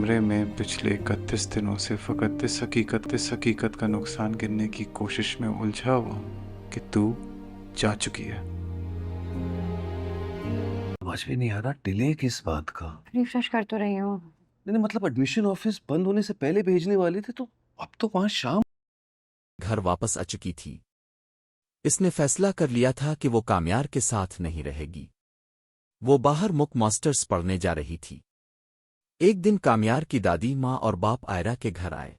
कमरे में पिछले 31 दिनों से फ़कत इस हकीकत का नुकसान गिनने की कोशिश में उलझा हुआ हूँ कि तू जा चुकी है। समझ में नहीं आ रहा डिले किस बात का। रिफ्रेश कर तो रही हूँ। नहीं नहीं, मतलब एडमिशन ऑफिस बंद होने से पहले भेजने वाले थे, तो अब तो वहां शाम। घर वापस आ चुकी थी। इसने फैसला कर लिया था कि वो कामयार के साथ नहीं रहेगी। वो बाहर मुक मास्टर्स पढ़ने जा रही थी। एक दिन कामयार की दादी माँ और बाप आयरा के घर आए।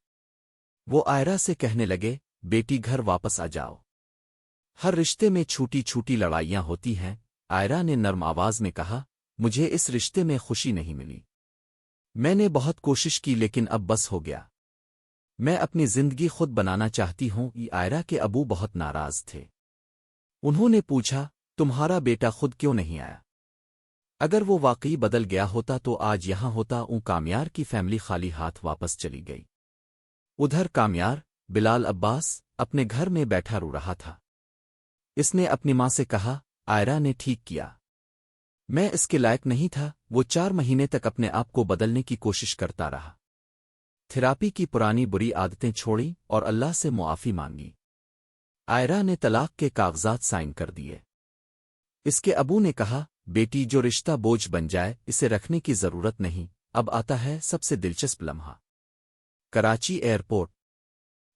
वो आयरा से कहने लगे, बेटी घर वापस आ जाओ। हर रिश्ते में छोटी छोटी लड़ाइयाँ होती हैं। आयरा ने नर्म आवाज में कहा, मुझे इस रिश्ते में खुशी नहीं मिली। मैंने बहुत कोशिश की लेकिन अब बस हो गया। मैं अपनी जिंदगी खुद बनाना चाहती हूँ। आयरा के अबू बहुत नाराज थे। उन्होंने पूछा, तुम्हारा बेटा खुद क्यों नहीं आया? अगर वो वाकई बदल गया होता तो आज यहां होता। कामयार की फैमिली खाली हाथ वापस चली गई। उधर कामयार, बिलाल अब्बास, अपने घर में बैठा रो रहा था। इसने अपनी मां से कहा, आयरा ने ठीक किया। मैं इसके लायक नहीं था। वो 4 महीने तक अपने आप को बदलने की कोशिश करता रहा। थेरापी की पुरानी बुरी आदतें छोड़ी और अल्लाह से मुआफ़ी मांगी। आयरा ने तलाक के कागजात साइन कर दिए। इसके अबू ने कहा, बेटी जो रिश्ता बोझ बन जाए इसे रखने की जरूरत नहीं। अब आता है सबसे दिलचस्प लम्हा। कराची एयरपोर्ट।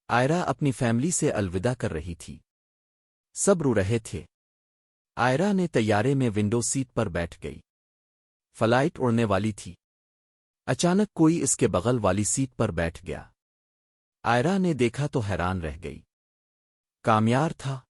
आयरा अपनी फैमिली से अलविदा कर रही थी। सब रो रहे थे। आयरा ने तैयारे में विंडो सीट पर बैठ गई। फ्लाइट उड़ने वाली थी। अचानक कोई इसके बगल वाली सीट पर बैठ गया। आयरा ने देखा तो हैरान रह गई। कामयार था।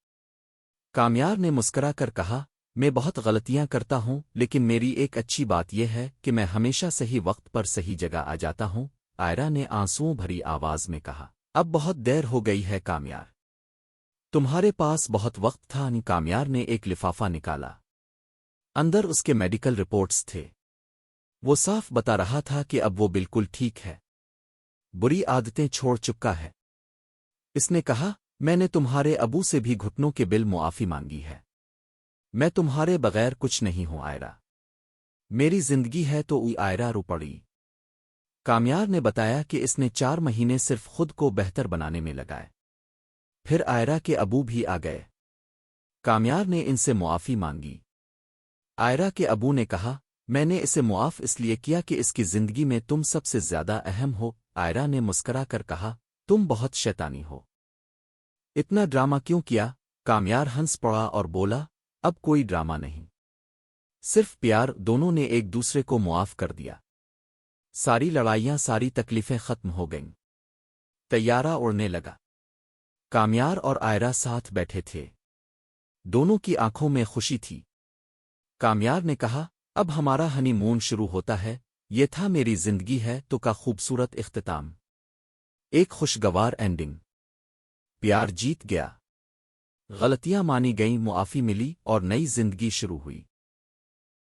कामयार ने मुस्करा कर कहा, मैं बहुत गलतियां करता हूं लेकिन मेरी एक अच्छी बात यह है कि मैं हमेशा सही वक्त पर सही जगह आ जाता हूं। आयरा ने आंसुओं भरी आवाज में कहा, अब बहुत देर हो गई है कामयार। तुम्हारे पास बहुत वक्त था। कामयार ने एक लिफाफा निकाला। अंदर उसके मेडिकल रिपोर्ट्स थे। वो साफ बता रहा था कि अब वो बिल्कुल ठीक है। बुरी आदतें छोड़ चुका है। इसने कहा, मैंने तुम्हारे अबू से भी घुटनों के बिल मुआफ़ी मांगी है। मैं तुम्हारे बगैर कुछ नहीं हूं आयरा। मेरी जिंदगी है तो आयरा रो पड़ी। कामयार ने बताया कि इसने 4 महीने सिर्फ खुद को बेहतर बनाने में लगाए। फिर आयरा के अबू भी आ गए। कामयार ने इनसे मुआफ़ी मांगी। आयरा के अबू ने कहा, मैंने इसे मुआफ़ इसलिए किया कि इसकी जिंदगी में तुम सबसे ज्यादा अहम हो। आयरा ने मुस्करा कर कहा, तुम बहुत शैतानी हो। इतना ड्रामा क्यों किया? कामयार हंस पड़ा और बोला, अब कोई ड्रामा नहीं, सिर्फ प्यार। दोनों ने एक दूसरे को मुआफ़ कर दिया। सारी लड़ाइयां, सारी तकलीफें खत्म हो गईं। तैयारा उड़ने लगा। कामयार और आयरा साथ बैठे थे। दोनों की आंखों में खुशी थी। कामयार ने कहा, अब हमारा हनीमून शुरू होता है। ये था मेरी जिंदगी है तो का खूबसूरत इख्तिताम। एक खुशगवार एंडिंग। प्यार जीत गया। गलतियां मानी गईं, मुआफ़ी मिली और नई जिंदगी शुरू हुई।